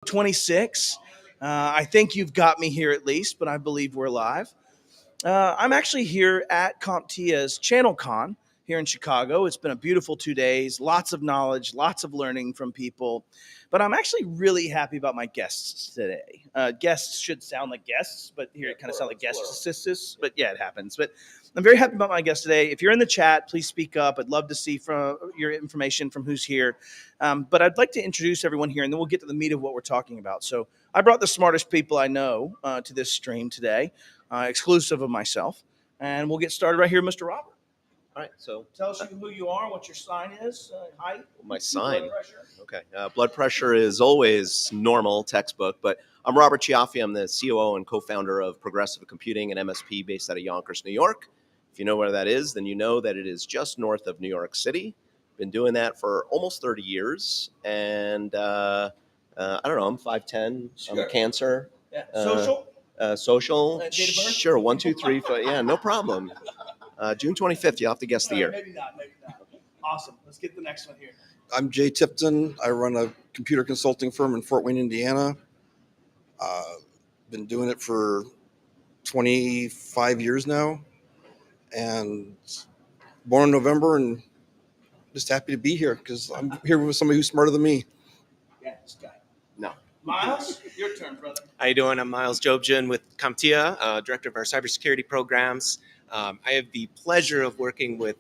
26. I think you've got me here at least, but I believe we're live. I'm actually here at CompTIA's ChannelCon here in Chicago. It's been a beautiful 2 days, lots of knowledge, lots of learning from people. But I'm actually really happy about my guests today. Guests should sound like guests, but here it kind of sounds like guests. But yeah, it happens. But I'm very happy about my guest today. If you're in the chat, please speak up. I'd love to see from your information from who's here. But I'd like to introduce everyone here, and then we'll get to the meat of what we're talking about. So I brought the smartest people I know to this stream today, exclusive of myself. And we'll get started right here, Mr. Robert. All right, so Tell us who you are, what your sign is, height. my sign. Blood pressure. Okay, blood pressure is always normal, textbook, but I'm Robert Cioffi. I'm the COO and co-founder of Progressive Computing, an MSP based out of Yonkers, New York. If you know where that is, then you know that it is just north of New York City. Been doing that for almost 30 years, and I don't know, I'm 5'10", Sure. I'm a Cancer. Yeah. Social? Social, Date of birth? sure, 1, 2, 3, 4, yeah, no problem. June 25th, you'll have to guess the year. Maybe not. Awesome. Let's get the next one here. I'm Jay Tipton. I run a computer consulting firm in Fort Wayne, Indiana. Been doing it for 25 years now, and born in November, and just happy to be here because I'm here with somebody who's smarter than me. Yeah, this guy. No. Miles, your turn, brother. How you doing? I'm Miles Jobgen with COMPTIA, director of our cybersecurity programs. I have the pleasure of working with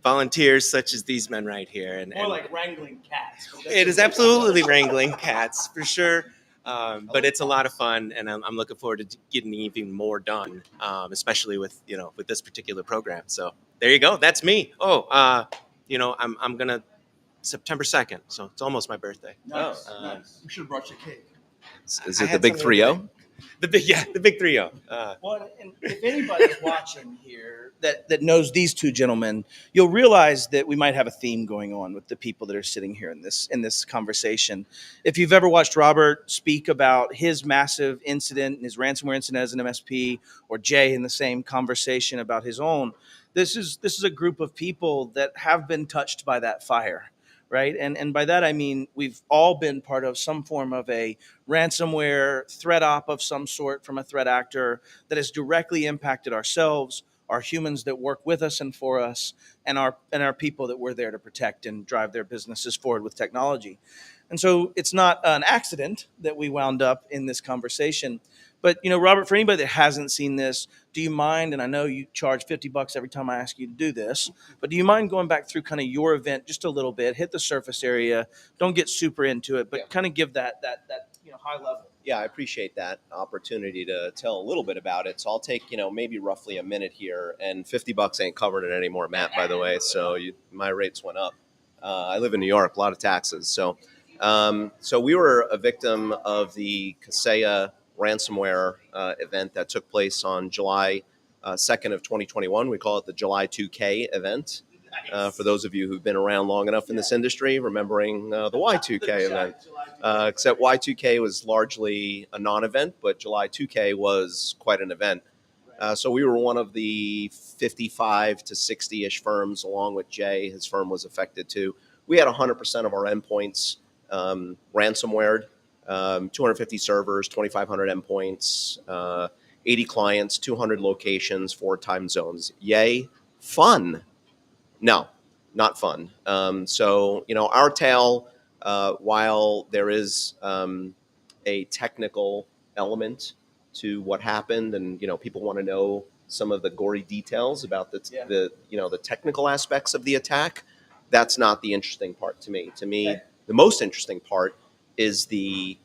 volunteers such as these men right here. And More like wrangling cats. it is absolutely wrangling cats, for sure. But it's a lot of fun, and I'm looking forward to getting even more done, especially with this particular program. So there you go. That's me. I'm gonna September 2nd, so it's almost my birthday. Nice. We should have brought you a cake. Is I it the had big something 3-0? The big 3-0. Well, and if anybody's watching here that knows these two gentlemen, you'll realize that we might have a theme going on with the people that are sitting here in this conversation. If you've ever watched Robert speak about his massive incident, his ransomware incident as an MSP, or Jay in the same conversation about his own, this is a group of people that have been touched by that fire. Right. And by that, I mean, we've all been part of some form of a ransomware threat op of some sort from a threat actor that has directly impacted ourselves, our humans that work with us and for us, and our people that we're there to protect and drive their businesses forward with technology. And so it's not an accident that we wound up in this conversation. But, Robert, for anybody that hasn't seen this, do you mind, and I know you charge $50 every time I ask you to do this, but do you mind going back through kind of your event just a little bit, hit the surface area, don't get super into it, but kind of give that high level? Yeah, I appreciate that opportunity to tell a little bit about it. So I'll take, maybe roughly a minute here, and $50 ain't covering it anymore, Matt, by the way. So my rates went up. I live in New York, a lot of taxes. So we were a victim of the COMPTIA ransomware event that took place on July 2nd of 2021. We call it the July 2K event. For those of you who've been around long enough in this industry, remembering the Y2K event. Except Y2K was largely a non-event, but July 2K was quite an event. So we were one of the 55 to 60-ish firms, along with Jay. His firm was affected too. We had 100% of our endpoints ransomwared. 250 servers, 2,500 endpoints, 80 clients, 200 locations, 4 time zones. Yay, fun. No, not fun. Our tale, while there is a technical element to what happened, and people want to know some of the gory details about the technical aspects of the attack, that's not the interesting part to me. To me, the most interesting part is the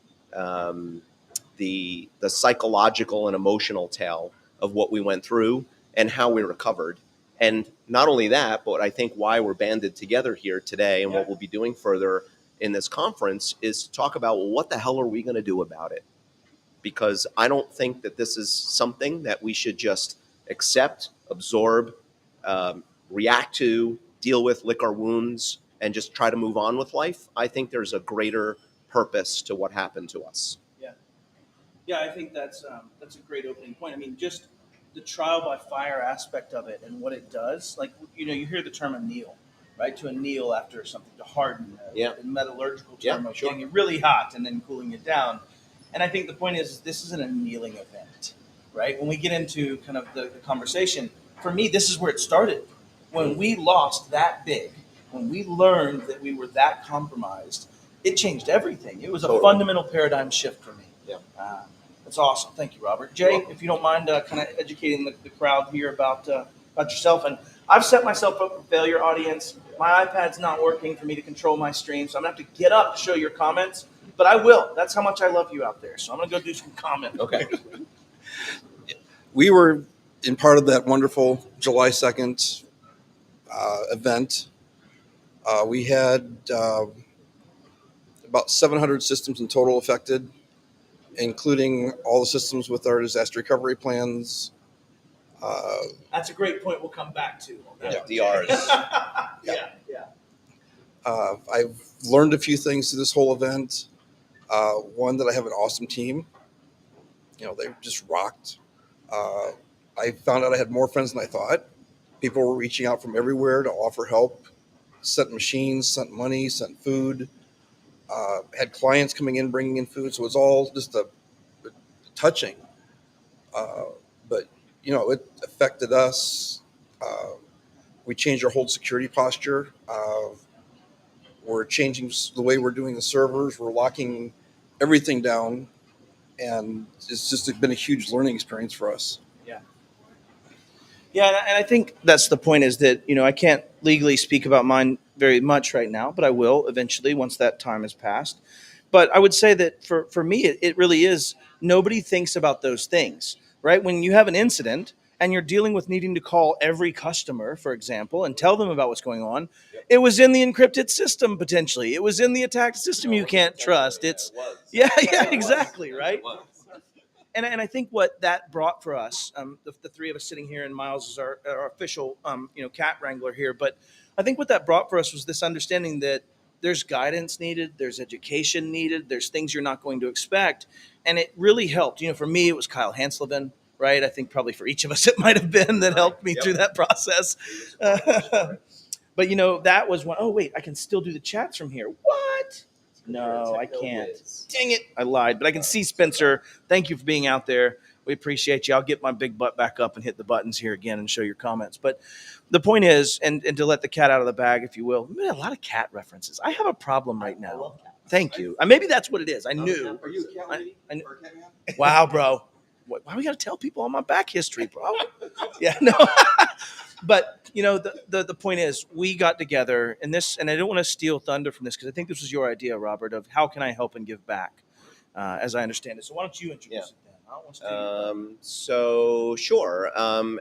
psychological and emotional tale of what we went through and how we recovered. And not only that, but I think why we're banded together here today and what we'll be doing further in this conference is to talk about, well, what the hell are we going to do about it? Because I don't think that this is something that we should just accept, absorb, react to, deal with, lick our wounds, and just try to move on with life. I think there's a greater purpose to what happened to us. Yeah, I think that's a great opening point. I mean, just the trial by fire aspect of it and what it does. Like, you hear the term anneal, right? To anneal after something, to harden. Yeah. In metallurgical Yeah, term of sure. getting it really hot and then cooling it down. And I think the point is this is an annealing event, right? When we get into kind of the conversation, for me, this is where it started. When we lost that big, when we learned that we were that compromised, it changed everything. It was a Totally. fundamental paradigm shift for me. Yeah. That's awesome. Thank you, Robert. You're Jay, welcome. if you don't mind kind of educating the crowd here about yourself. And I've set myself up for failure, audience. My iPad's not working for me to control my stream, so I'm going to have to get up to show your comments. But I will. That's how much I love you out there. So I'm going to go do some comments. Okay. We were in part of that wonderful July 2nd event. We had about 700 systems in total affected, including all the systems with our disaster recovery plans. That's a great point we'll come back to. Yeah, DRs. Yeah. I've learned a few things through this whole event. One, that I have an awesome team. They just rocked. I found out I had more friends than I thought. People were reaching out from everywhere to offer help, sent machines, sent money, sent food, had clients coming in, bringing in food. So it was all just a touching. But, it affected us. We changed our whole security posture. We're changing the way we're doing the servers. We're locking everything down. And it's just been a huge learning experience for us. Yeah, and I think that's the point is that, I can't legally speak about mine very much right now, but I will eventually once that time has passed. But I would say that for me, it really is, nobody thinks about those things, right? When you have an incident and you're dealing with needing to call every customer, for example, and tell them about what's going on, it was in the encrypted system potentially. It was in the attacked system you can't trust. It's, yeah, exactly, right? And I think what that brought for us, the three of us sitting here, and Miles is our official, cat wrangler here. But I think what that brought for us was this understanding that there's guidance needed, there's education needed, there's things you're not going to expect, and it really helped. For me, it was Kyle Hanslevin, right? I think probably for each of us, it might have been that helped me through that process. But that was one. Oh wait, I can still do the chats from here. What? No, I can't. Dang it. I lied. But I can see Spencer. Thank you for being out there. We appreciate you. I'll get my big butt back up and hit the buttons here again and show your comments. But the point is, and to let the cat out of the bag, if you will, we made a lot of cat references. I have a problem right now. Thank you. Maybe that's what it is. I knew. Are you a cat lady? I or a cat man? Wow, bro. Why we got to tell people all my back history, bro? Yeah, no. But the point is, we got together and I don't want to steal thunder from this because I think this was your idea, Robert, of how can I help and give back, as I understand it. So why don't you introduce it then? I don't want to steal your thunder. So sure.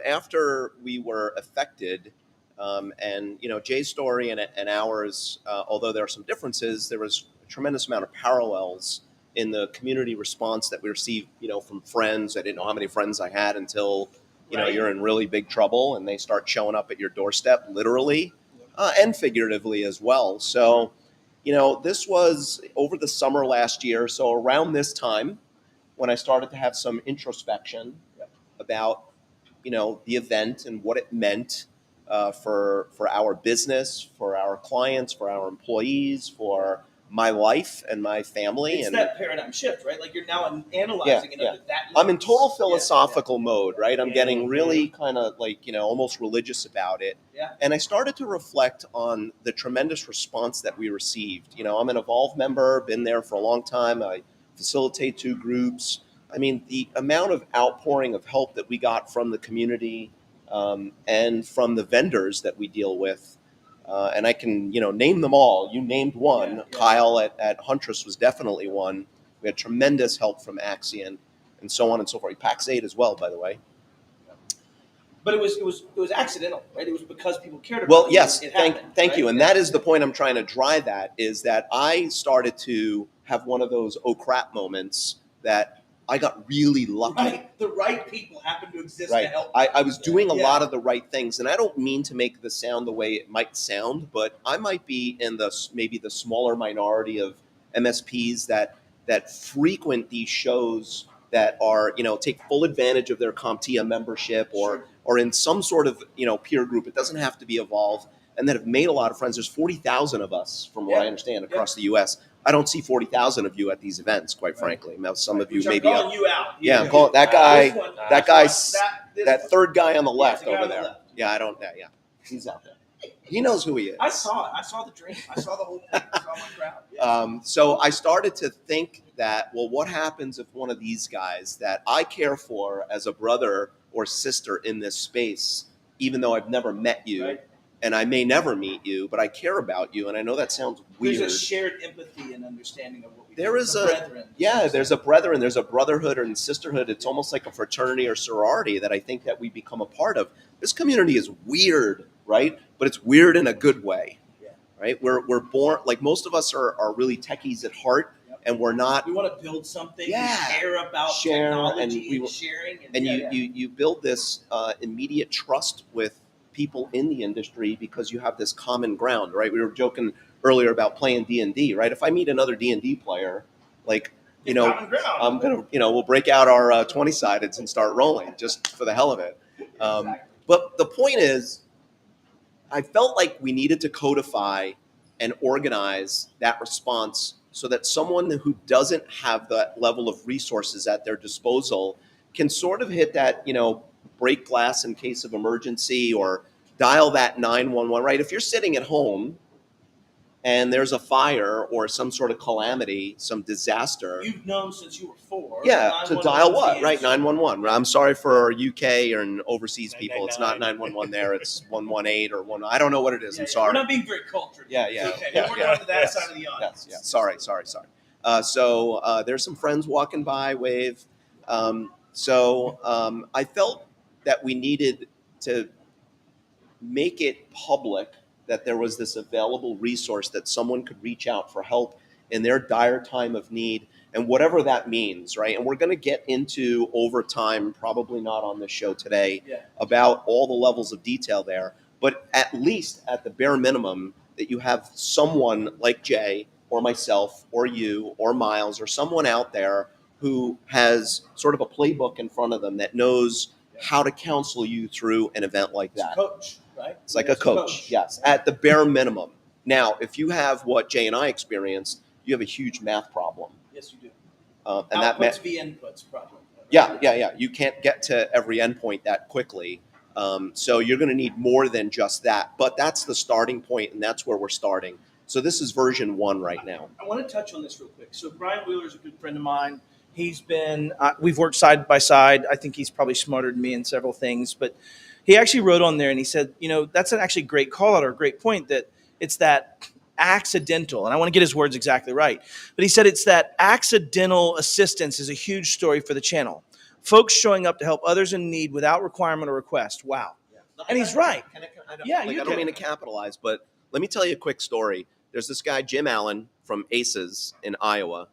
After we were affected, and Jay's story and ours, although there are some differences, there was a tremendous amount of parallels in the community response that we received, from friends. I didn't know how many friends I had until you're in really big trouble and they start showing up at your doorstep, literally and figuratively as well. So, this was over the summer last year. So around this time when I started to have some introspection about, the event and what it meant for our business, for our clients, for our employees, for my life and my family. It's and that paradigm shift, right? Like you're now analyzing it under that lens. I'm in total philosophical mode, right? I'm getting really kind of almost religious about it. Yeah. And I started to reflect on the tremendous response that we received. I'm an Evolve member, been there for a long time. I facilitate 2 groups. I mean, the amount of outpouring of help that we got from the community and from the vendors that we deal with. And I can, name them all. You named one. Kyle at Huntress was definitely one. We had tremendous help from Axion and so on and so forth. Pax8 as well, by the way. But it was accidental, right? It was because people cared about it. Well, yes, it thank right? you. And that is the point I'm trying to drive at, is that I started to have one of those oh crap moments that I got really lucky. Right. The right people happen to exist to help. I was doing a lot of the right things, and I don't mean to make this sound the way it might sound, but I might be in maybe the smaller minority of MSPs that frequent these shows that are, take full advantage of their CompTIA membership or in some sort of, peer group. It doesn't have to be Evolve, and that have made a lot of friends. There's 40,000 of us, from what I understand, across the U.S. I don't see 40,000 of you at these events, quite frankly. Now, some of you Which maybe. I'm calling you out. Yeah, I'm calling that guy. This one, That guy's this that one. third guy on the left the guy over on the there. left. Yeah, I don't. Yeah, he's out there. He knows who he is. I saw it. I saw the dream. I saw the whole thing. I saw my crowd. Yeah. So I started to think that, well, what happens if one of these guys that I care for as a brother or sister in this space, even though I've never met you, Right. and I may never meet you, but I care about you, and I know that sounds weird. There's a shared empathy and understanding of what we There do. is The a- brethren. Yeah, there's a brethren, there's a brotherhood and sisterhood. It's almost like a fraternity or sorority that I think that we become a part of. This community is weird, right? But it's weird in a good way, Yeah. right? We're born, like most of us are really techies at heart, Yep. and we're not. We want to build something. Yeah. We care about Share, technology and and, we- sharing. And yeah. you build this immediate trust with people in the industry because you have this common ground, right? We were joking earlier about playing D&D, right? If I meet another D&D player, like, you know, Common ground. I'm gonna, we'll break out our 20-sideds and start rolling just for the hell of it. Exactly. But the point is, I felt like we needed to codify and organize that response so that someone who doesn't have that level of resources at their disposal can sort of hit that, break glass in case of emergency or dial that 911, right? If you're sitting at home and there's a fire or some sort of calamity, some disaster. You've known since you were 4. Yeah, to 911 dial is what, the right? answer. 911. I'm sorry for our UK and overseas people. It's not 999. 911 there. It's 118 or 1. I don't know what it is. Yeah, I'm yeah. sorry. We're not being very cultured. Yeah. Okay. Yeah, We're yeah. going to that Yes. side of the audience. Yes. Sorry. So there's some friends walking by, wave. I felt that we needed to make it public that there was this available resource that someone could reach out for help in their dire time of need, and whatever that means, right? And we're going to get into over time, probably not on this show today, Yeah. about all the levels of detail there, but at least at the bare minimum that you have someone like Jay or myself or you or Miles or someone out there who has sort of a playbook in front of them that knows how to counsel you through an event like It's a that. coach, right? It's like a coach, yes, at the bare minimum. Now, if you have what Jay and I experienced, you have a huge math problem. Yes, you do. And that Outputs v inputs problem. yeah. You can't get to every endpoint that quickly. So you're going to need more than just that. But that's the starting point, and that's where we're starting. So this is version 1 right now. I want to touch on this real quick. So Brian Wheeler is a good friend of mine. He's been, we've worked side by side. I think he's probably smarter than me in several things, but he actually wrote on there and he said, that's an actually great call out or a great point that it's that accidental, and I want to get his words exactly right, but he said it's that accidental assistance is a huge story for the channel. Folks showing up to help others in need without requirement or request. Wow. And he's right. Yeah, I you don't can. mean to capitalize, but let me tell you a quick story. There's this guy, Jim Allen from ACES in Iowa.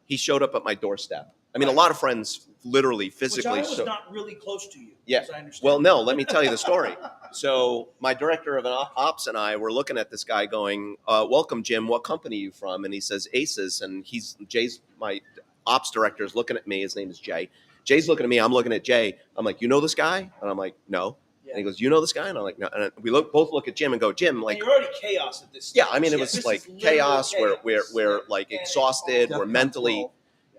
He showed up at my doorstep. I mean, a lot of friends literally, physically. Which I was not really close to you, Yeah. as I understand. Well, no, let me tell you the story. So my director of ops and I were looking at this guy going, welcome, Jim. What company are you from? And he says, ACES. And Jay's, my ops director is looking at me. His name is Jay. Jay's looking at me. I'm looking at Jay. I'm like, you know this guy? And I'm like, no. Yeah. And he goes, you know this guy? And I'm like, no. And we both look at Jim and go, Jim, like, and you're already chaos at this stage. yeah, I mean, it Yes, was this like is literal chaos. We're chaos. like And exhausted. it's We're mentally,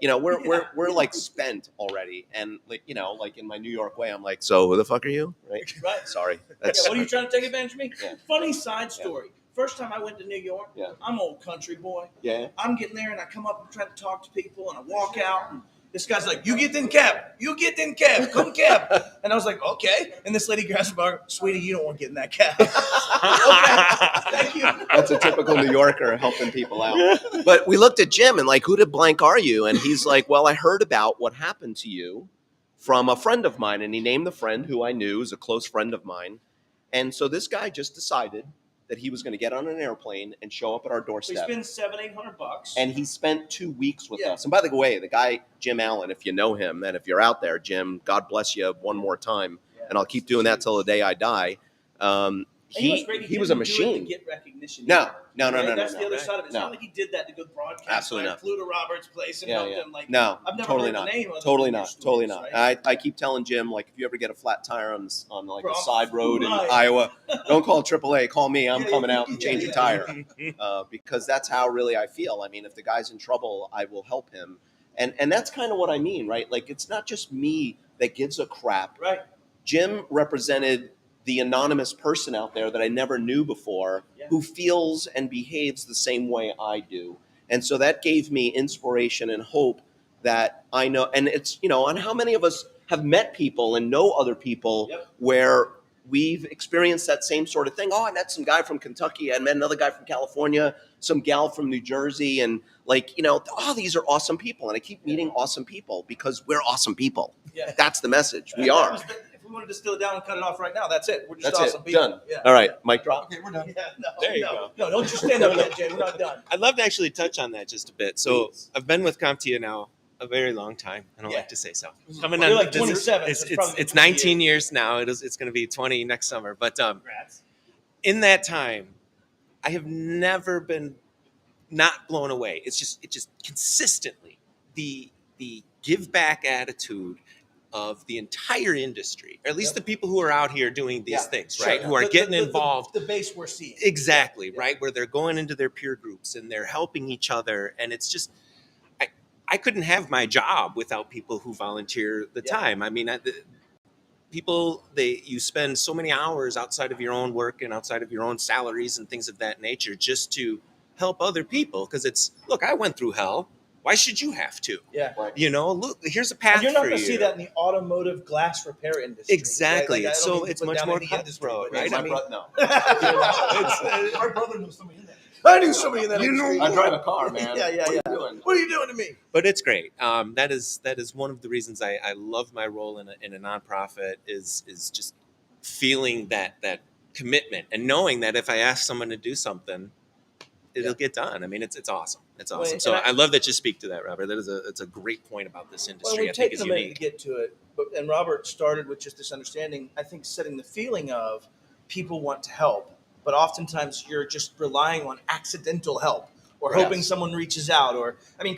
we're like Yeah. spent already. And like, like in my New York way, I'm like, so who the fuck are you? Right. Right. Sorry. Yeah, That's what are you trying to take advantage of me? Yeah. Funny side story. First time I went to New York, Yeah. I'm old country boy. yeah. I'm getting there and I come up and try to talk to people and I walk out and this guy's like, you get in cab, come cab. And I was like, okay. And this lady grabs my arm, sweetie, you don't want to get in that cab. Okay, thank you. That's a typical New Yorker helping people out. But we looked at Jim and like, who the blank are you? And he's like, well, I heard about what happened to you from a friend of mine. And he named the friend who I knew is a close friend of mine. And so this guy just decided that he was going to get on an airplane and show up at our So he doorstep. spends $700-800. And he spent 2 weeks with Yeah. us. And by the way, the guy, Jim Allen, if you know him, and if you're out there, Jim, God bless you one more time. Yeah. And I'll keep doing that till the day I die. And what's great, he was a didn't do it to machine. get recognition. No, either, no, no, right? no, no, That's no. the other Right. side of it. It's No. not like he did that to go broadcast. Absolutely I not. flew to Robert's place and Yeah, helped yeah. him. Like, No, I've never totally heard not. the name. Other Totally than your not. stories, Totally not. right? I keep telling Jim, like, if you ever get a flat tire on like Bro, a side road in right. Iowa, don't call AAA. Call me. I'm Yeah, coming yeah, out and yeah, changing yeah. tire. Because that's how really I feel. I mean, if the guy's in trouble, I will help him. And that's kind of what I mean, right? Like, it's not just me that gives a crap. Right. Jim represented the anonymous person out there that I never knew before, Yeah. who feels and behaves the same way I do. And so that gave me inspiration and hope that I know. And it's, and how many of us have met people and know other people Yep. where we've experienced that same sort of thing. Oh, I met some guy from Kentucky. I met another guy from California, some gal from New Jersey. And these are awesome people. And I keep meeting awesome people because we're awesome people. Yeah. That's the message. We That are. was if we wanted to distill it down and cut it off right now, that's it. We're just That's awesome it. people. Done. Yeah. All right. Mic drop. Okay, we're done. Yeah, no, There you no, go. No, don't you stand up yet, Jay. We're not done. I'd love to actually touch on that just a bit. So Please. I've been with CompTIA now a very long time. I don't Yeah. like to say so. Coming You're on, like this is- 27, It's, so it's it's, probably it's 20 19 years now. It's going to be 20 next summer. But Congrats. in that time, I have never been not blown away. It's just consistently the give back attitude of the entire industry, or at least Yep. the people who are out here doing these Yeah, things, Sure. right? Who are The- getting the- involved. The base we're seeing. Exactly, Yeah. right? Where they're going into their peer groups and they're helping each other. And it's just, I couldn't have my job without people who volunteer the Yeah. time. I mean, you spend so many hours outside of your own work and outside of your own salaries and things of that nature just to help other people. Because look, I went through hell. Why should you have to? Yeah. Look, here's a path And you're not for going to you. see that in the automotive glass repair industry. Exactly. Right? Like, I don't So mean to it's put much down more any industry, cutthroat, but right? yes, I mean, no. Our brother knew somebody in that. I knew somebody in that industry. I drive a car, man. Yeah, yeah, What are yeah. you doing? What are you doing to me? but it's great. That is one of the reasons I love my role in a nonprofit is just feeling that commitment and knowing that if I ask someone to do something, it'll get done. I mean, it's awesome. It's awesome. Well, So and I love that you speak to that, Robert. It's a great point about this Well, industry. we've I think taken is a minute unique. to get to it, and Robert started with just this understanding, I think, setting the feeling of people want to help, but oftentimes you're just relying on accidental help or Yes. hoping someone reaches out.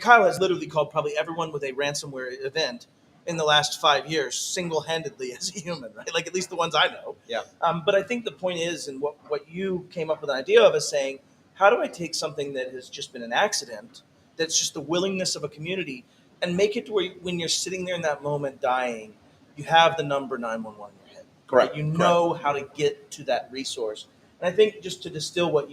Kyle has literally called probably everyone with a ransomware event in the last 5 years single-handedly as a human, right? Like at least the ones I know. Yeah. But I think the point is, and what you came up with an idea of is saying, how do I take something that has just been an accident, that's just the willingness of a community, and make it to where when you're sitting there in that moment dying, you have the number 911 in your head. Correct. Right? You know how to get to that resource. And I think just to distill what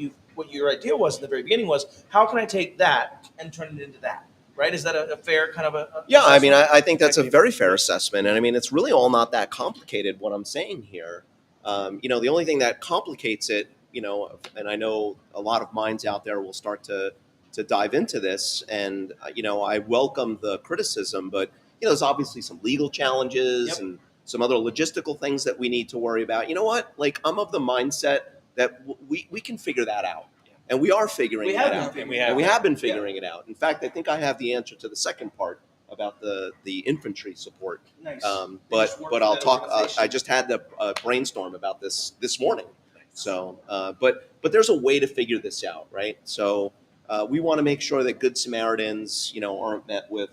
your idea was in the very beginning was, how can I take that and turn it into that? Right? Is that a fair kind of a Yeah, I mean, assessment? I think that's a very fair assessment. And I mean, it's really all not that complicated what I'm saying here. The only thing that complicates it, and I know a lot of minds out there will start to dive into this. And, I welcome the criticism, but, there's obviously some legal challenges Yep. and some other logistical things that we need to worry about. You know what? Like, I'm of the mindset that we can figure that out. And we are figuring We that have out. been And we figuring have And we it out. have been figuring it out. In fact, I think I have the answer to the second part about the infantry support. Nice. But just work but with I'll that talk. organization. I just had the brainstorm about this morning. So, but there's a way to figure this out, right? So we want to make sure that Good Samaritans, aren't met with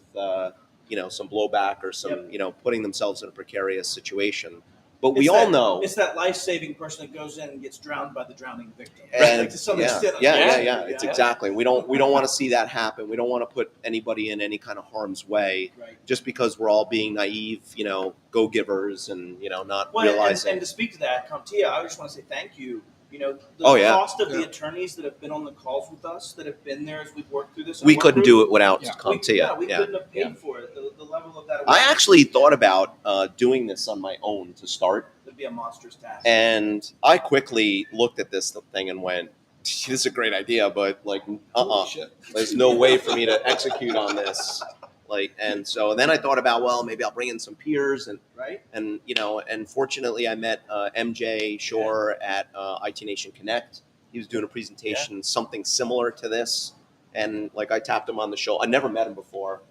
some blowback or some putting themselves in a precarious situation. But we It's all that- know. it's that life-saving person that goes in and gets drowned by the drowning victim. And Like, to some yeah, extent. yeah. It's exactly. We don't want to see that happen. We don't want to put anybody in any kind of harm's way Right. just because we're all being naive, go givers and not Well, realizing. and to speak to that, CompTIA, I just want to say thank you. The Oh, yeah. cost of the Yeah. attorneys that have been on the calls with us, that have been there as we've worked through this. We couldn't do it without Yeah. CompTIA. We Yeah. couldn't have paid for it. The level of that. I actually thought about doing this on my own to start, It'd be a monstrous task. and I quickly looked at this thing and went, "This is a great idea, but like, Holy shit. there's no way for me to execute on this." And then I thought about, well, maybe I'll bring in some peers right? and fortunately I met MJ Shore at IT Nation Connect. He was doing a presentation, something similar to this. And like I tapped him on the shoulder. I never met him before.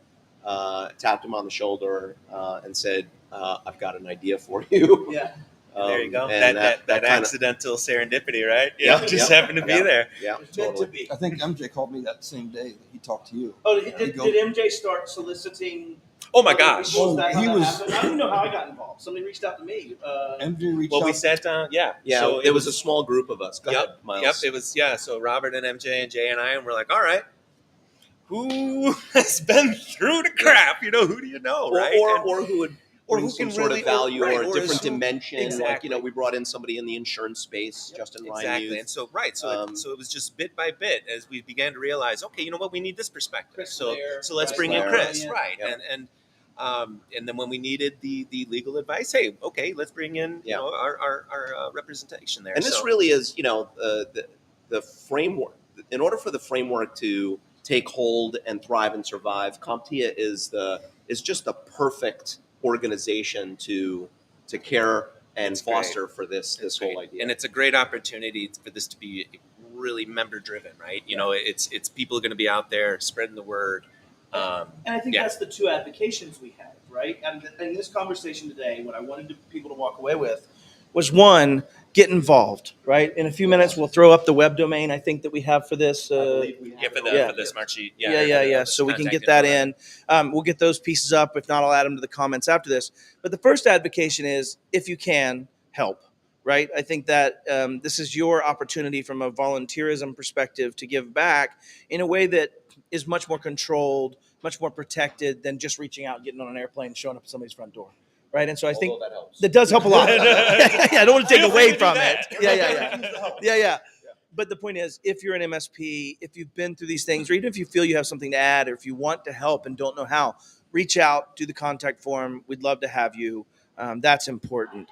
Tapped him on the shoulder and said, I've got an idea for you. Yeah. There you go. And That kinda- accidental serendipity, right? Yeah, Just yeah, happened to be yeah. there. Yeah, It's meant to totally. be. I think MJ called me that same day that he talked to you. Oh, He did go- MJ start soliciting? Oh my other gosh. people? Is Oh, that how he that was- happened? I don't even know how I got involved. Somebody reached out to me. MJ reached Well, out. we sat down. Yeah. Yeah, So it was a small group of us. Go Yep. ahead, Miles. Yep. It was So Robert and MJ and Jay and I, and we're like, all right, who has been through the crap? Who do you know, Or, right? or, And- or who would or bring who some can sort really- of value or- right, or a or different is who- dimension. Like, Exactly. we brought in somebody in the insurance space, Justin Ryan. Exactly. And so, right. So, so it was just bit by bit as we began to realize, okay, you know what, we need this perspective. Chris So Blair, let's right, bring in Blair. Chris, Yeah. right? Yep. And then when we needed the legal advice, hey, okay, let's bring in Yeah. our representation there. And this So- really is, the framework. In order for the framework to take hold and thrive and survive, CompTIA is just the perfect organization to care and It's great. foster for this whole Great. idea. And it's a great opportunity for this to be really member driven, right? It's people are going to be out there spreading the word. And I think Yeah. that's the two advocations we have, right? And in this conversation today, what I wanted people to walk away with was one, get involved, right? In a few minutes, we'll throw up the web domain I think that we have for this. For the smart sheet. Yeah. So we can get that in. We'll get those pieces up. If not, I'll add them to the comments after this. But the first advocation is, if you can, help, right? I think that this is your opportunity from a volunteerism perspective to give back in a way that is much more controlled, much more protected than just reaching out, getting on an airplane, and showing up at somebody's front door, right? And so I think Although that helps. that does help a lot. Yeah, I don't want to take Feel away free to do from that. it. Yeah. But the point is, if you're an MSP, if you've been through these things, or even if you feel you have something to add, or if you want to help and don't know how, reach out, do the contact form. We'd love to have you. That's important.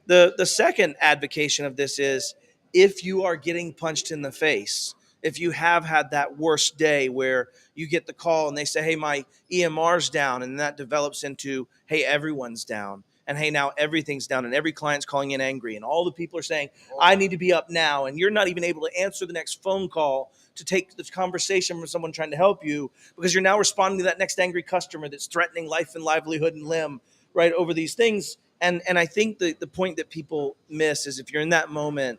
The second advocation of this is, if you are getting punched in the face, if you have had that worst day where you get the call and they say, hey, my EMR's down, and that develops into, hey, everyone's down, and hey, now everything's down, and every client's calling in angry, and all the people are saying, I need to be up now, and you're not even able to answer the next phone call to take this conversation from someone trying to help you, because you're now responding to that next angry customer that's threatening life and livelihood and limb, right, over these things. And I think the point that people miss is, if you're in that moment,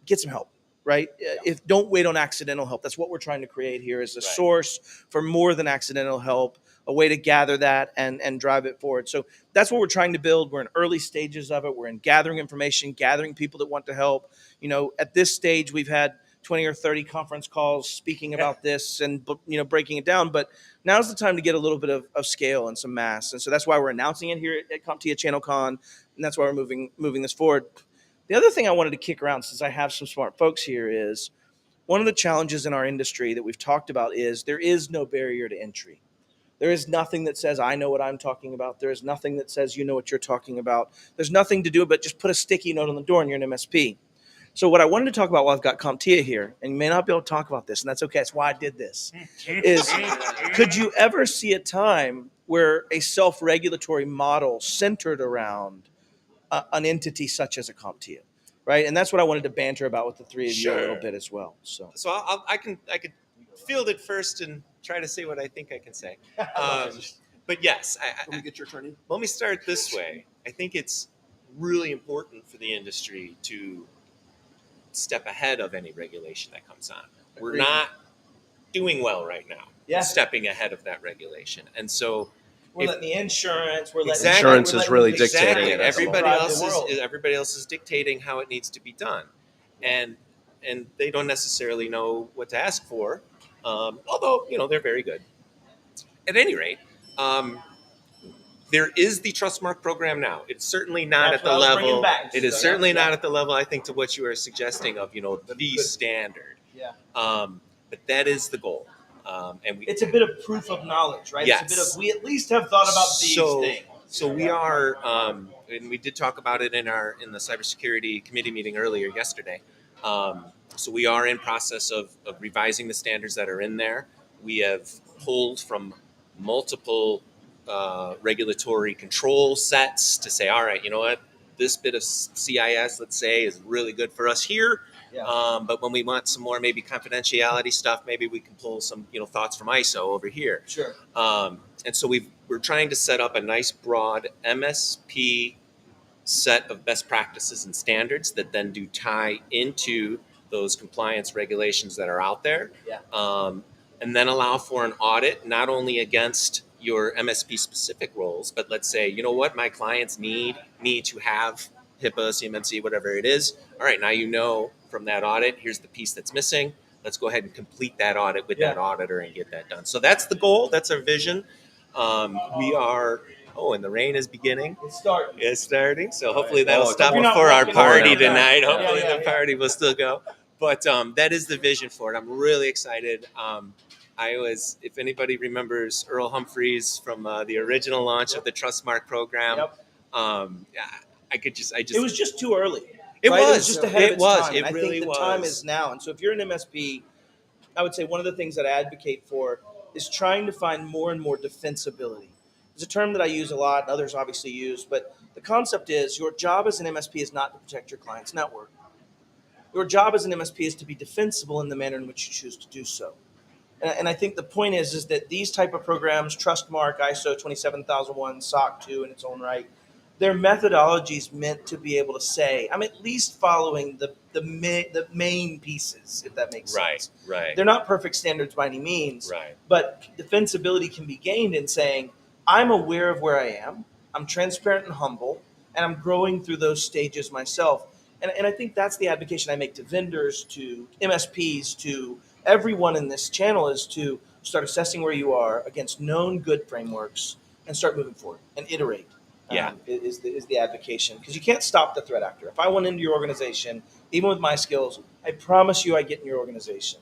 get some help, right? If don't wait on accidental help. That's what we're trying to create here, is a source for more than accidental help, a way to gather that and drive it forward. So that's what we're trying to build. We're in early stages of it. We're in gathering information, gathering people that want to help. At this stage, we've had 20 or 30 conference calls speaking about this and, breaking it down. But now's the time to get a little bit of scale and some mass. And so that's why we're announcing it here at CompTIA ChannelCon. And that's why we're moving this forward. The other thing I wanted to kick around, since I have some smart folks here, is one of the challenges in our industry that we've talked about is there is no barrier to entry. There is nothing that says, I know what I'm talking about. There is nothing that says, you know what you're talking about. There's nothing to do but just put a sticky note on the door and you're an MSP. So what I wanted to talk about while I've got CompTIA here, and you may not be able to talk about this, and that's okay, that's why I did this, is could you ever see a time where a self-regulatory model centered around an entity such as a CompTIA, right? And that's what I wanted to banter about with the three of you a little bit as well. So I can field it first and try to say what I think I can say. But yes, Can we get your turn in? let me start this way. I think it's really important for the industry to step ahead of any regulation that comes on. We're Agreed. not doing well right now. Yeah. Stepping ahead of that regulation. And so we're letting the insurance, we're letting Exactly. Insurance we're is letting really the big dictating tech it at the Everybody drive else the world. everybody else is dictating how it needs to be done, and they don't necessarily know what to ask for. Although they're very good. At any rate, there is the Trustmark program now. It's certainly not That's at the what I was bringing level. back. It is So, certainly yeah. not at the level, I think, to what you are suggesting of the Good. standard. Yeah. But that is the goal. And we It's a bit of proof of knowledge, right? Yes. It's a bit of, we at least have thought about these things. So we are, and we did talk about it in the cybersecurity committee meeting earlier yesterday. So we are in process of revising the standards that are in there. We have pulled from multiple regulatory control sets to say, all right, you know what, this bit of CIS, let's say, is really good for us here. Yeah. But when we want some more maybe confidentiality stuff, maybe we can pull some thoughts from ISO over here. Sure. And so we're trying to set up a nice broad MSP set of best practices and standards that then do tie into those compliance regulations that are out there. Yeah. And then allow for an audit, not only against your MSP specific roles, but let's say, you know what, my clients need me to have HIPAA, CMMC, whatever it is. All right, now you know from that audit, here's the piece that's missing. Let's go ahead and complete that audit with that auditor and get that done. So that's the goal. That's our vision. We are, and the rain is beginning. It's starting. So hopefully that'll stop before our party tonight. Hopefully the party will still go. But that is the vision for it. I'm really excited. If anybody remembers Earl Humphreys from the original launch of the Trustmark program, It was just too early. It right? was It was just ahead of its time. It I really think the was. time is now. And so if you're an MSP, I would say one of the things that I advocate for is trying to find more and more defensibility. It's a term that I use a lot, and others obviously use, but the concept is your job as an MSP is not to protect your client's network. Your job as an MSP is to be defensible in the manner in which you choose to do so. And I think the point is that these type of programs, Trustmark, ISO 27001, SOC 2 in its own right, their methodology is meant to be able to say, I'm at least following the main pieces, if that makes sense. Right. They're not perfect standards by any means, Right. but defensibility can be gained in saying, I'm aware of where I am, I'm transparent and humble, and I'm growing through those stages myself. And I think that's the advocation I make to vendors, to MSPs, to everyone in this channel, is to start assessing where you are against known good frameworks and start moving forward and iterate. Is the advocation, because you can't stop the threat actor. If I went into your organization, even with my skills, I promise you I get in your organization,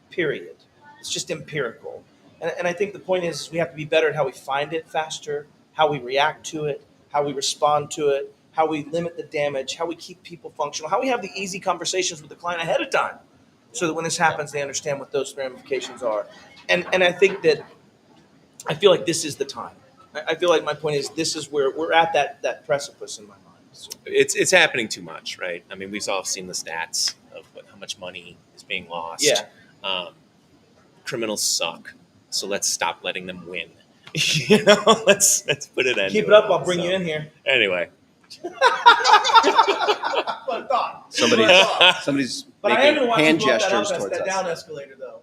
period. It's just empirical. And I think the point is we have to be better at how we find it faster, how we react to it, how we respond to it, how we limit the damage, how we keep people functional, how we have the easy conversations with the client ahead of time so that when this happens, they understand what those ramifications are. And I think that I feel like this is the time. I feel like my point is this is where we're at that precipice in my mind. So. It's happening too much, right? I mean, we've all seen the stats of how much money is being lost. Yeah. Criminals suck, so let's stop letting them win. Let's put it in. Keep it up. I'll bring you in here. Anyway. Somebody's making hand gestures towards that us. down escalator, though.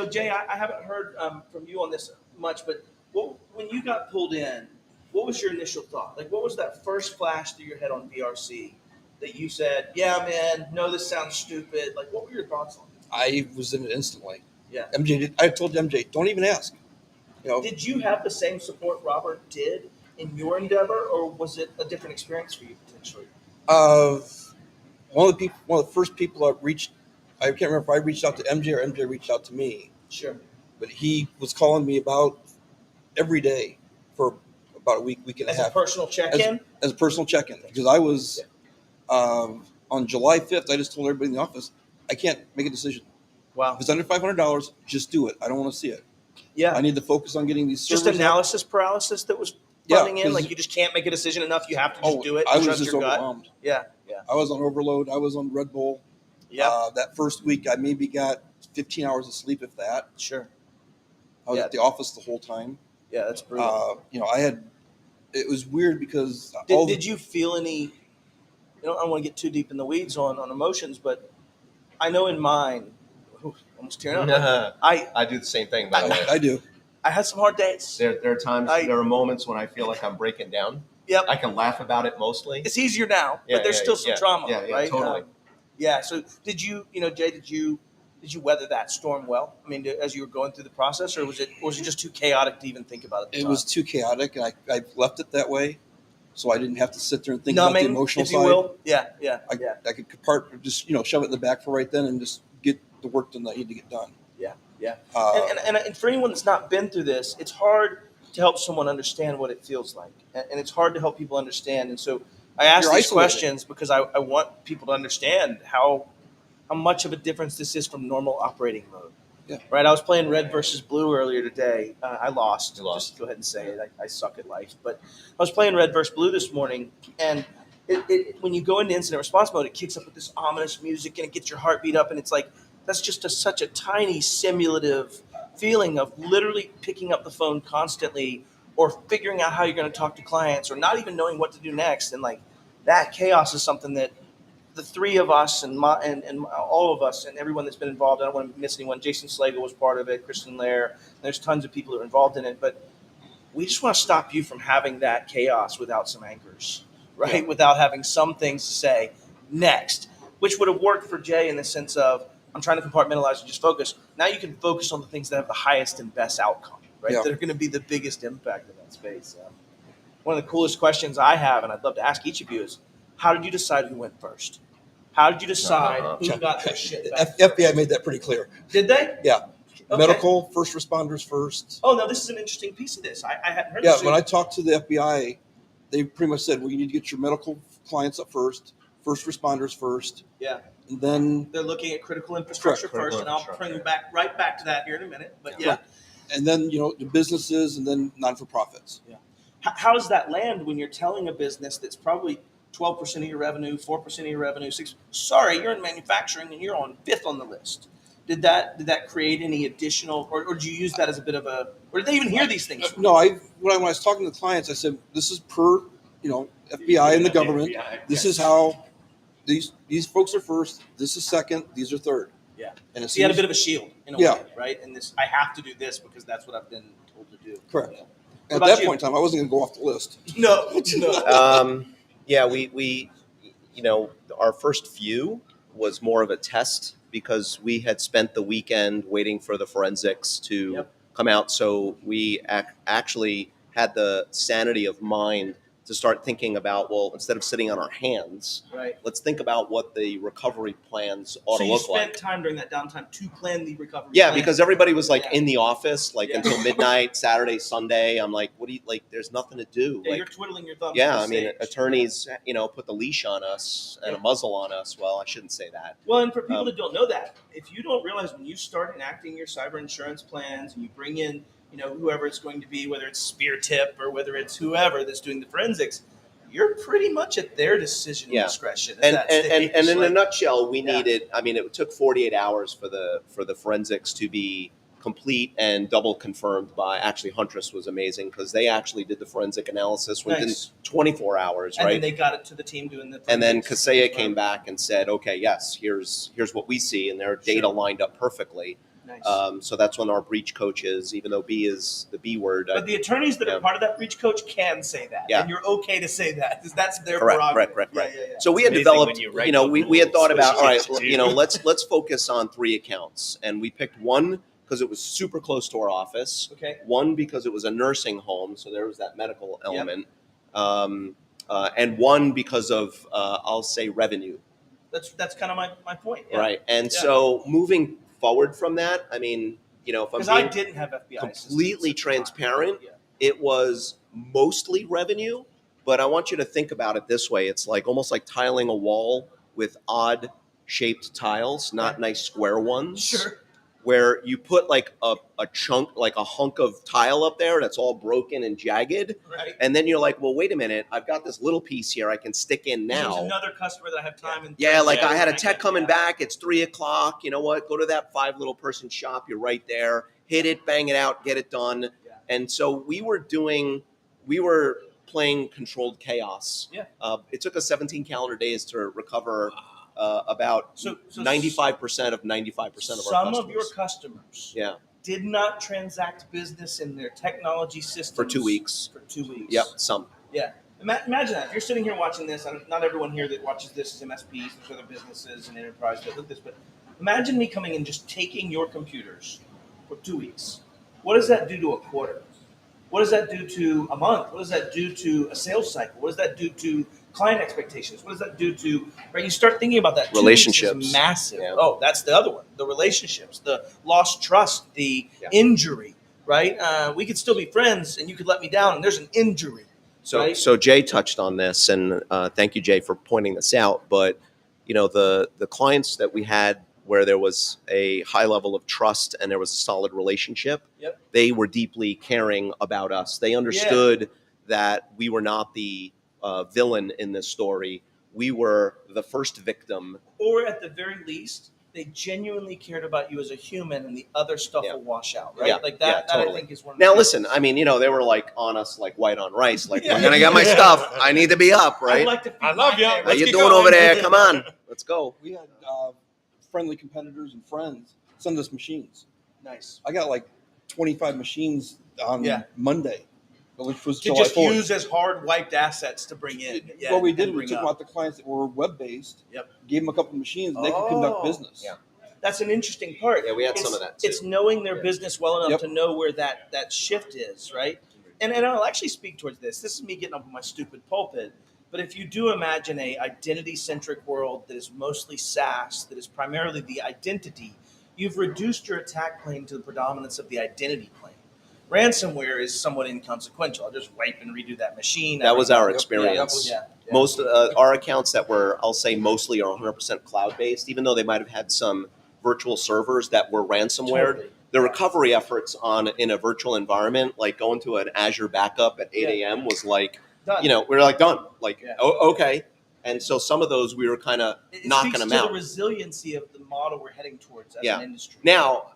Jay, I haven't heard from you on this much, but when you got pulled in, what was your initial thought? Like, what was that first flash through your head on VRC that you said, yeah, man, no, this sounds stupid? Like, what were your thoughts on it? I was in it instantly. Yeah. I told MJ, don't even ask. Did you have the same support Robert did in your endeavor, or was it a different experience for you potentially? One of the first people I can't remember if I reached out to MJ or MJ reached out to me. Sure. But he was calling me about every day for about a week and a half. As a personal check-in? As a personal check-in. Because I was, on July 5th, I just told everybody in the office, I can't make a decision. Wow. If it's under $500, just do it. I don't want to see it. Yeah. I need to focus on getting these servers just analysis paralysis that was running in? Like you just can't make a decision enough. You have to just do it. I was trust just your gut. overwhelmed. Yeah. I was on overload. I was on Red Bull. Yeah. That first week, I maybe got 15 hours of sleep, if that. Sure. I was at the office the whole time. Yeah, that's brutal. It was weird because did you feel any? I don't want to get too deep in the weeds on emotions, but I know in mine, almost tearing up. I do the same thing, by the way. I do. I had some hard days. There are times, there are moments when I feel like I'm breaking down. Yep. I can laugh about it mostly. It's easier now, but there's still some trauma, right? Totally. So did you, Jay, did you weather that storm well? I mean, as you were going through the process, or was it just too chaotic to even think about it? It was too chaotic, and I left it that way, so I didn't have to sit there and think about the emotional if you side. will. Yeah. I could just shove it in the back for right then and just get the work done that I need to get done. Yeah. And for anyone that's not been through this, it's hard to help someone understand what it feels like, and it's hard to help people understand. And so I ask these questions because I want people to understand how much of a difference this is from normal operating mode. Yeah. Right. I was playing red versus blue earlier today. I lost. Just go ahead and say it. I suck at life. But I was playing red versus blue this morning, and when you go into incident response mode, it kicks up with this ominous music, and it gets your heartbeat up, and it's like that's just such a tiny simulative feeling of literally picking up the phone constantly or figuring out how you're going to talk to clients, or not even knowing what to do next. And like that chaos is something that the three of us and all of us and everyone that's been involved, I don't want to miss anyone. Jason Slagle was part of it, Kristen Lair. There's tons of people that are involved in it, but we just want to stop you from having that chaos without some anchors, right? Yeah. Without having some things to say next, which would have worked for Jay in the sense of, I'm trying to compartmentalize and just focus. Now you can focus on the things that have the highest and best outcome, right? Yeah. That are going to be the biggest impact in that space. One of the coolest questions I have, and I'd love to ask each of you, is how did you decide who went first? How did you decide who got their shit back? FBI made that pretty clear. Did they? Yeah. Okay. Medical, first responders first. Oh, no, this is an interesting piece of this. I hadn't heard Yeah, this. when I talked to the FBI, they pretty much said, well, you need to get your medical clients up first responders first, Yeah. and then They're looking at critical infrastructure Correct. first, and I'll bring right back to that here in a minute. But yeah. and then the businesses, and then non-for-profits. Yeah. How does that land when you're telling a business that's probably 12% of your revenue, 4% of your revenue, 6%? Sorry, you're in manufacturing and you're on 5th on the list. Did that create any additional, or did you use that as a bit of a, or did they even hear these things? No, when I was talking to the clients, I said, this is per FBI and the government. This is how these folks are first. This is second. These are third. Yeah. And So you had a bit of a shield in a way, right? And this, I have to do this because that's what I've been told to do. Correct. Yeah. At that point in time, I wasn't going to go off the list. No. Yeah, we our first few was more of a test because we had spent the weekend waiting for the forensics to come out. So we actually had the sanity of mind to start thinking about, well, instead of sitting on our hands, Right. let's think about what the recovery plans ought So to you look spent like. time during that downtime to plan the recovery Yeah, plan? because everybody was like Yeah. in the office until midnight, Saturday, Sunday. I'm like, what do you like? There's nothing to do. Yeah, like, you're twiddling your thumbs. yeah, at I the mean, stage. attorneys, put the leash on us and a muzzle on us. Well, I shouldn't say that. Well, and for people that don't know that, if you don't realize when you start enacting your cyber insurance plans and you bring in, whoever it's going to be, whether it's Spear Tip or whether it's whoever that's doing the forensics, you're pretty much at their decision and discretion. And in a nutshell, we Yeah. needed. I mean, it took 48 hours for the forensics to be complete and double confirmed by. Actually, Huntress was amazing because they actually did the forensic analysis within Nice. 24 hours, and right? then they got it to the team doing the. And then forensics. Kaseya came back and said, okay, yes, here's what we see, and their data lined up perfectly. Nice. So that's when our breach coaches, even though B is the B word. But the attorneys that are part of that breach coach can say that, and you're okay to say that because that's their prerogative. Correct. Yeah. So we had amazing developed, when you write we had thought about, all right, what you do. let's focus on 3 accounts, and we picked one because it was super close to our office. Okay. One because it was a nursing home, so there was that medical element, and one because of I'll say revenue. That's kind of my point. Yeah. Right, and so moving forward from that, I mean, if I'm Because I being didn't have FBI completely assistance at the time. transparent, Yeah. it was mostly revenue. But I want you to think about it this way: it's like almost like tiling a wall with odd shaped tiles, not nice square ones. Sure. Where you put like a chunk, like a hunk of tile up there that's all broken and jagged. Right. And then you're like, well, wait a minute, I've got this little piece here I can stick in now. There's another customer that I have time and Yeah, like I had a tech coming back. It's 3:00. You know what? Go to that 5 little person shop. You're right there. Hit it, bang it out, get it done. Yeah. And so we were playing controlled chaos. Yeah. It took us 17 calendar days to recover about So 95% of 95% of our customers. Some of your customers Yeah. did not transact business in their technology systems For 2 weeks. For 2 weeks. Yep. Some. Yeah. Imagine that. If you're sitting here watching this, not everyone here that watches this is MSPs, there's other businesses and enterprise that look at this, but imagine me coming and just taking your computers for 2 weeks. What does that do to a quarter? What does that do to a month? What does that do to a sales cycle? What does that do to client expectations? What does that do to, right? You start thinking about that. 2 weeks is Relationships. massive. Yeah. Oh, that's the other one. The relationships, the lost trust, the injury, right? We could still be friends and you could let me down and there's an injury. So, right? so Jay touched on this, and thank you, Jay, for pointing this out. But the clients that we had where there was a high level of trust and there was a solid relationship, they were deeply caring about us. They understood that we were not the villain in this story. We were the first victim. Or at the very least, they genuinely cared about you as a human, and the other stuff Yeah. will wash out, right? Yeah, Like yeah, that. That I totally. think is one of the Now, things. listen, I mean, they were like on us like white on rice. Like, Yeah. we're going to get my stuff. I need to be up, I'd right? like to feed I love my you. family. How Let's you get doing going. over there? Come on. Let's go. We had friendly competitors and friends send us machines. Nice. I got like 25 machines on Yeah. Monday, which was To July just 4th. use as hard wiped assets to bring in. Yeah, What we and did, we bring took them up. out to clients that were web-based, Yep. gave them a couple of machines, and they could Oh. conduct business. Yeah. That's an interesting part. Yeah, we had some of that, too. It's knowing their business well enough Yep. to know where that shift is, right? And I'll actually speak towards this. This is me getting up on my stupid pulpit. But if you do imagine a identity-centric world that is mostly SaaS, that is primarily the identity, you've reduced your attack plane to the predominance of the identity plane. Ransomware is somewhat inconsequential. I'll just wipe and redo that machine. That was our Yep. experience. Yeah. Most our accounts that were, I'll say, mostly are 100% cloud-based, even though they might have had some virtual servers that were ransomware. Totally. The recovery efforts in a virtual environment, like going to an Azure backup at 8 a.m. was like, Done. we were like done. Like, Yeah. oh, okay. And so some of those we were kind of It knocking speaks them to out. the resiliency of the model we're heading towards as Yeah. an industry. Now,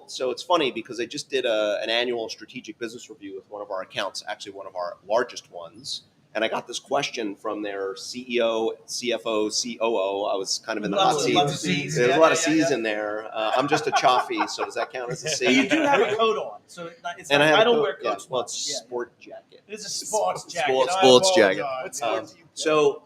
so it's funny because I just did an annual strategic business review with one of our accounts, actually one of our largest ones. And I got this question from their CEO, CFO, COO. I was kind of in the hot seat. Lots of C's. There's Yeah, a lot yeah, of C's yeah. in there. I'm just a Cioffi, so does that count as a But C? you do have a coat on, so it's And not, have I a don't coat- wear yeah, coats well, much. it's Yeah. sport jacket. It is a sports jacket. Sports I jacket. apologize. So,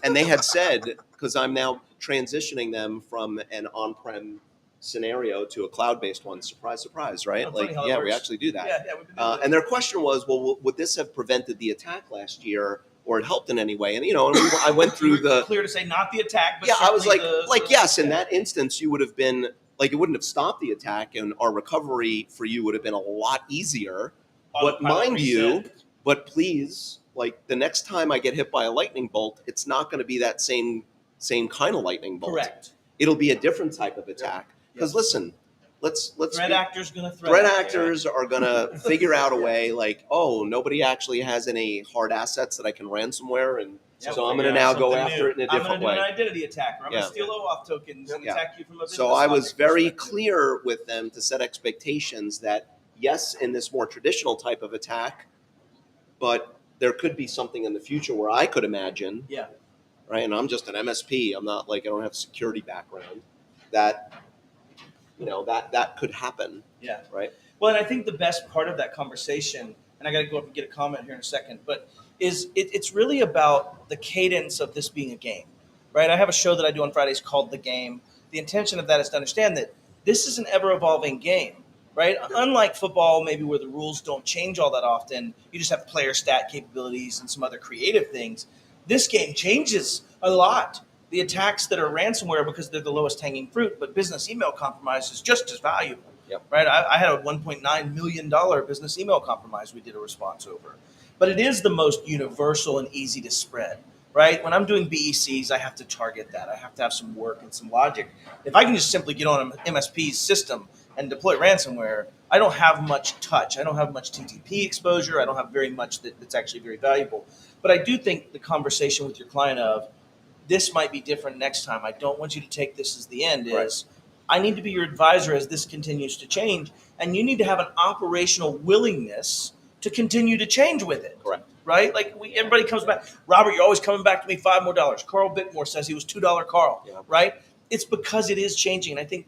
and they had said, because I'm now transitioning them from an on-prem scenario to a cloud-based one. Surprise, surprise, right? Oh, funny Like, how that yeah, we works. actually do that. Yeah, we've been doing And their question was, well, would this have prevented the attack last year, or it helped in any way? And I went through the. clear to say not the attack, but Yeah, I was certainly like, yes. In that instance, you would have been like, it wouldn't have stopped the attack, and our recovery for you would have been a lot easier. But mind you, but please, like the next time I get hit by a lightning bolt, it's not going to be that same kind of lightning bolt. correct. It'll be a different type of attack. Because listen, let's Threat actors going to threat actors are going to figure out a way like, oh, nobody actually has any hard assets that I can ransomware, and Yeah, so we'll I'm going to figure out now go something after new. it in a I'm different going to way. do an identity attack, or I'm going Yeah. to steal OAuth tokens and Yeah. attack you from a business So I was logic very perspective. clear with them to set expectations that yes, in this more traditional type of attack, but there could be something in the future where I could imagine, Yeah. right? And I'm just an MSP. I'm not like, I don't have a security background. That that could happen, Yeah. right? Well, and I think the best part of that conversation, and I got to go up and get a comment here in a second, but it's really about the cadence of this being a game, right? I have a show that I do on Fridays called The Game. The intention of that is to understand that this is an ever-evolving game, right? Unlike football, maybe where the rules don't change all that often, you just have player stat capabilities and some other creative things. This game changes a lot. The attacks that are ransomware because they're the lowest hanging fruit, but business email compromise is just as valuable. Yep. Right? I had a $1.9 million business email compromise we did a response over. But it is the most universal and easy to spread, right? When I'm doing BECs, I have to target that. I have to have some work and some logic. If I can just simply get on an MSP's system and deploy ransomware, I don't have much touch. I don't have much TTP exposure. I don't have very much that's actually very valuable. But I do think the conversation with your client of, this might be different next time. I don't want you to take this as the end. Right. Is I need to be your advisor as this continues to change, and you need to have an operational willingness to continue to change with it. Correct. Right? Like everybody comes back. Robert, you're always coming back to me $5 more. Carl Bittmore says he was $2 Carl. Yeah. Right? It's because it is changing, and I think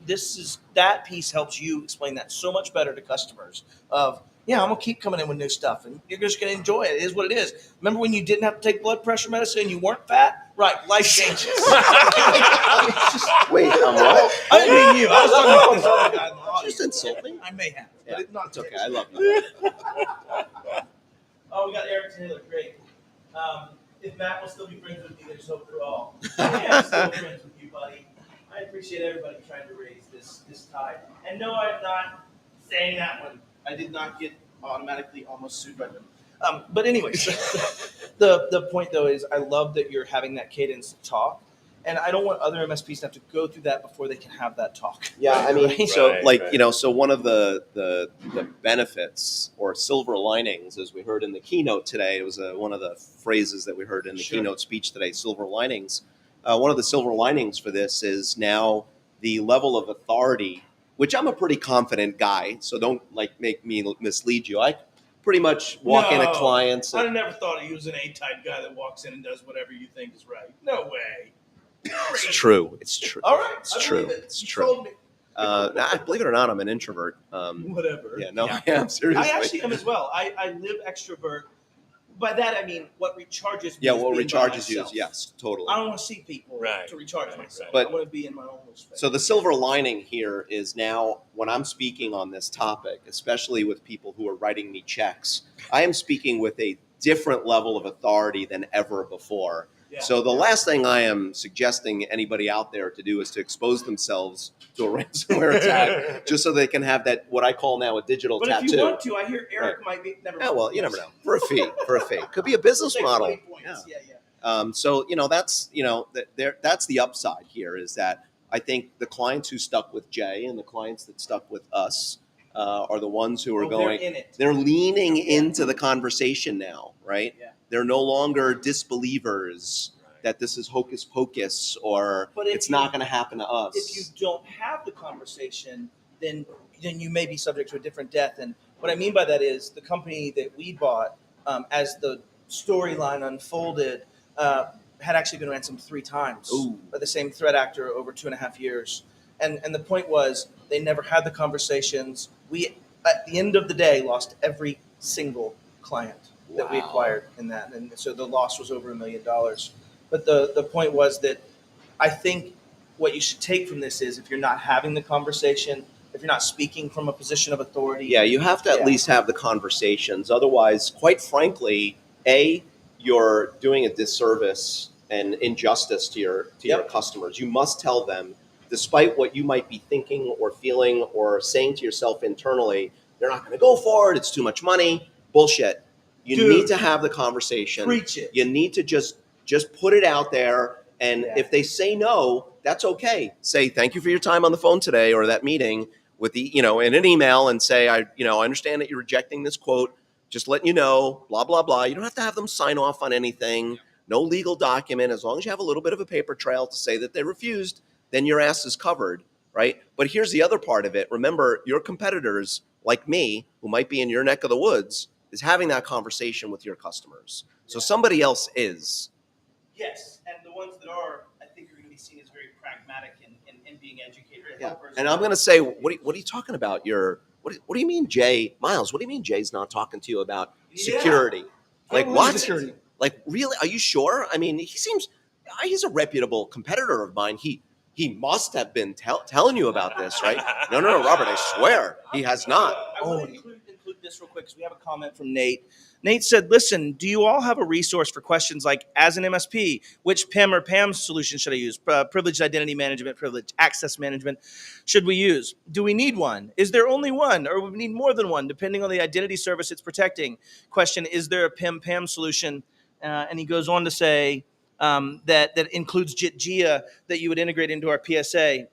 that piece helps you explain that so much better to customers. Of yeah, I'm gonna keep coming in with new stuff, and you're just gonna enjoy it. It is what it is. Remember when you didn't have to take blood pressure medicine and you weren't fat? Right, life changes. Wait, I'm what? I didn't mean you. I was talking about this other guy in the audience. Just insult me. I may have, Yeah, but it's not it's okay. I love you. Oh, we got Eric Taylor. Great. If Matt will still be friends with me, there's hope for all. I am still friends with you, buddy. I appreciate everybody trying to raise this tide. And no, I'm not saying that one. I did not get automatically almost sued by them. But anyways, the point though is I love that you're having that cadence to talk. And I don't want other MSPs to have to go through that before they can have that talk. Yeah, I mean, Right? so Right, like right. so one of the benefits or silver linings, as we heard in the keynote today, it was one of the phrases that we heard in the Sure. keynote speech today. Silver linings. One of the silver linings for this is now the level of authority, which I'm a pretty confident guy, so don't like make me mislead you. I pretty much walk into clients. I'd have never thought of you as an A-type guy that walks in and does whatever you think is right. No way. It's true. It's true. All right. It's I true. believe it. It's You true. told me. Believe it or not, I'm an introvert. Whatever. Yeah, no, I am seriously. I actually am as well. I live extrovert. By that I mean what recharges me. Yeah, is what being by recharges you is myself. yes, totally. I don't want to see people Right. to recharge Right, myself. right. I want to be in my own little space. So the silver lining here is now when I'm speaking on this topic, especially with people who are writing me checks, I am speaking with a different level of authority than ever before. Yeah. So the last thing I am suggesting anybody out there to do is to expose themselves to a ransomware attack just so they can have that, what I call now a digital but tattoo. if you want to, I hear Eric might be. Never Yeah, mind. well, you never know. For a fee. Could be a business Take model. 20 points. Yeah. So that's that's the upside here is that I think the clients who stuck with Jay and the clients that stuck with us are the ones who are going. They're in it. They're leaning into the conversation now, right? Yeah. They're no longer disbelievers that this is hocus pocus or But if it's you- not going to happen to us. If you don't have the conversation, then you may be subject to a different death. And what I mean by that is the company that we bought, as the storyline unfolded, had actually been ransomed 3 times Ooh. by the same threat actor over 2.5 years. And the point was they never had the conversations. We, at the end of the day, lost every single client that we Wow. acquired in that. And so the loss was over $1 million. But the point was that I think what you should take from this is if you're not having the conversation, if you're not speaking from a position of authority. Yeah, you have to at Yeah. least have the conversations. Otherwise, quite frankly, you're doing a disservice and injustice to your Yep. customers. You must tell them, despite what you might be thinking or feeling or saying to yourself internally, they're not going to go for it. It's too much money. Bullshit. You Dude. need to have the conversation. Preach it. You need to just put it out there. And Yeah. if they say no, that's okay. Say thank you for your time on the phone today or that meeting with the, in an email and say, I understand that you're rejecting this quote. Just letting you know, blah, blah, blah. You don't have to have them sign off on anything. No legal document. As long as you have a little bit of a paper trail to say that they refused, then your ass is covered, right? But here's the other part of it. Remember, your competitors, like me, who might be in your neck of the woods, is having that conversation with your customers. So somebody else is. Yes, and the ones that are, I think, are going to be seen as very pragmatic and being educated. Yeah. And I'm going to say, what are you talking about? What do you mean, Jay? Miles, what do you mean Jay's not talking to you about security? Like what? Security. Like really? Are you sure? I mean, he's a reputable competitor of mine. He must have been telling you about this, right? No, Robert, I swear he has not. I want to include this real quick because we have a comment from Nate. Nate said, listen, do you all have a resource for questions like, as an MSP, which PIM or PAM solution should I use? Privileged identity management, privileged access management should we use? Do we need one? Is there only one? Or we need more than one, depending on the identity service it's protecting? Question, is there a PIM PAM solution? And he goes on to say that includes JIT-GIA that you would integrate into our PSA.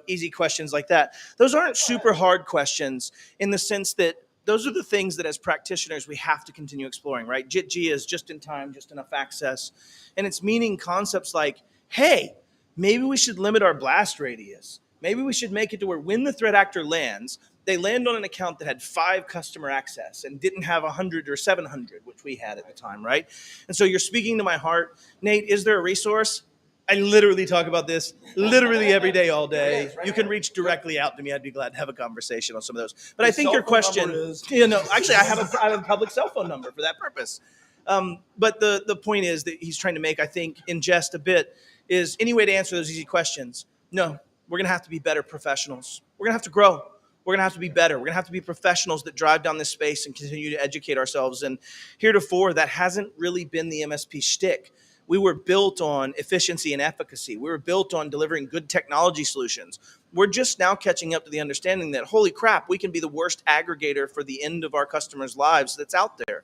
Easy questions like that. Those aren't super hard questions in the sense that those are the things that as practitioners we have to continue exploring, right? JIT-GIA is just in time, just enough access. And it's meaning concepts like, hey, maybe we should limit our blast radius. Maybe we should make it to where when the threat actor lands, they land on an account that had 5 customer access and didn't have 100 or 700, which we had at the time, right? And so you're speaking to my heart. Nate, is there a resource? I literally talk about this literally every day, all day. You can reach directly out to me. I'd be glad to have a conversation on some of those. But I think your question, actually, I have a public cell phone number for that purpose. But the point is that he's trying to make, I think, in jest a bit, is any way to answer those easy questions. No, we're going to have to be better professionals. We're going to have to grow. We're going to have to be better. We're going to have to be professionals that drive down this space and continue to educate ourselves. And heretofore, that hasn't really been the MSP shtick. We were built on efficiency and efficacy. We were built on delivering good technology solutions. We're just now catching up to the understanding that, holy crap, we can be the worst aggregator for the end of our customers' lives that's out there.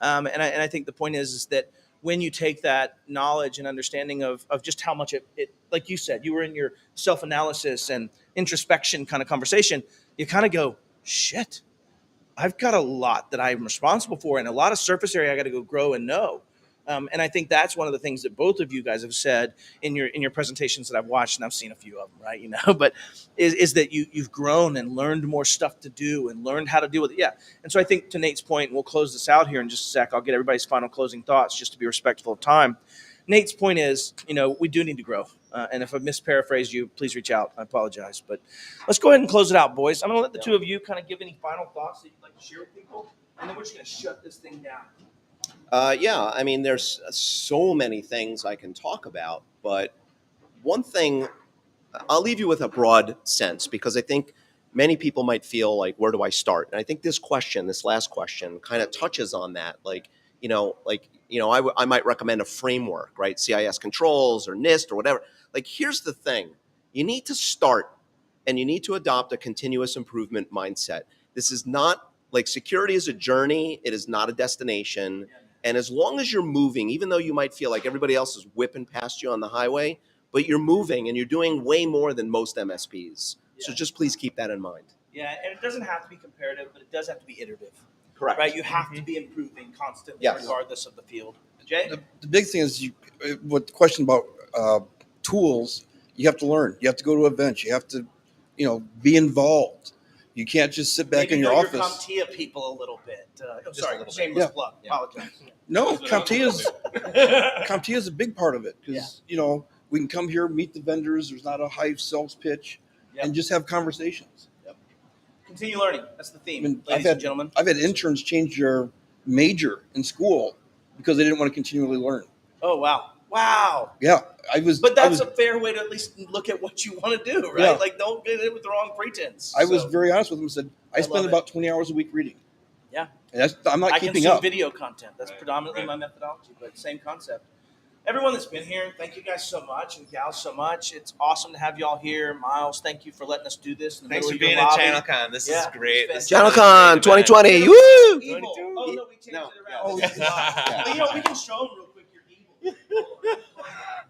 And I think the point is that when you take that knowledge and understanding of just how much it, like you said, you were in your self-analysis and introspection kind of conversation, you kind of go, shit, I've got a lot that I'm responsible for and a lot of surface area I got to go grow and know. And I think that's one of the things that both of you guys have said in your presentations that I've watched, and I've seen a few of them, right? But is that you've grown and learned more stuff to do and learned how to deal with it. Yeah. And so I think to Nate's point, and we'll close this out here in just a sec. I'll get everybody's final closing thoughts just to be respectful of time. Nate's point is, we do need to grow. And if I misparaphrased you, please reach out. I apologize. But let's go ahead and close it out, boys. I'm going to let the two of you kind of give any final thoughts that you'd like to share with people. And then we're just going to shut this thing down. Yeah, I mean, there's so many things I can talk about, but one thing, I'll leave you with a broad sense, because I think many people might feel like, where do I start? And I think this last question kind of touches on that. I might recommend a framework, right? CIS controls or NIST or whatever. Like, here's the thing. You need to start, and you need to adopt a continuous improvement mindset. This is not, like, security is a journey. It is not a destination. And as long as you're moving, even though you might feel like everybody else is whipping past you on the highway, but you're moving and you're doing way more than most MSPs. Yeah. So just please keep that in mind. Yeah, and it doesn't have to be comparative, but it does have to be iterative. Correct. Right? You have to be improving constantly, regardless of the field. Jay? The big thing is, what the question about tools, you have to learn. You have to go to events. You have to, be involved. You can't just sit back in your office. Your CompTIA people a little bit. Shameless plug. Yeah. Apologize. No, CompTIA is a big part of it, because we can come here, meet the vendors. There's not a high sales pitch, and just have conversations. Yep. Continue learning. That's the theme, ladies and gentlemen. I've had interns change their major in school because they didn't want to continually learn. Oh wow. Yeah, But that's a fair way to at least look at what you want to do, right? Yeah. Like, don't get it with the wrong pretense. I was very honest with them and said, I spend about 20 hours a week reading. Yeah. And I'm not keeping up. I up. consume video content. That's predominantly my methodology, but same concept. Everyone that's been here, thank you guys so much, and gals so much. It's awesome to have y'all here. Miles, thank you for letting us do this. Thanks for being at ChannelCon. This is great. ChannelCon 2020. Woo! Evil. Oh, no, we changed it around. Oh, But, we can show them real quick you're evil.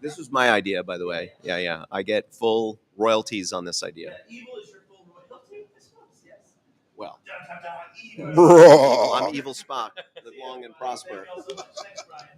This was my idea, by the way. Yeah. I get full royalties on this idea. Yeah, evil is your full royalty. Yes. Well, Bro. I'm evil Spock. Live long and prosper. Thanks, Brian.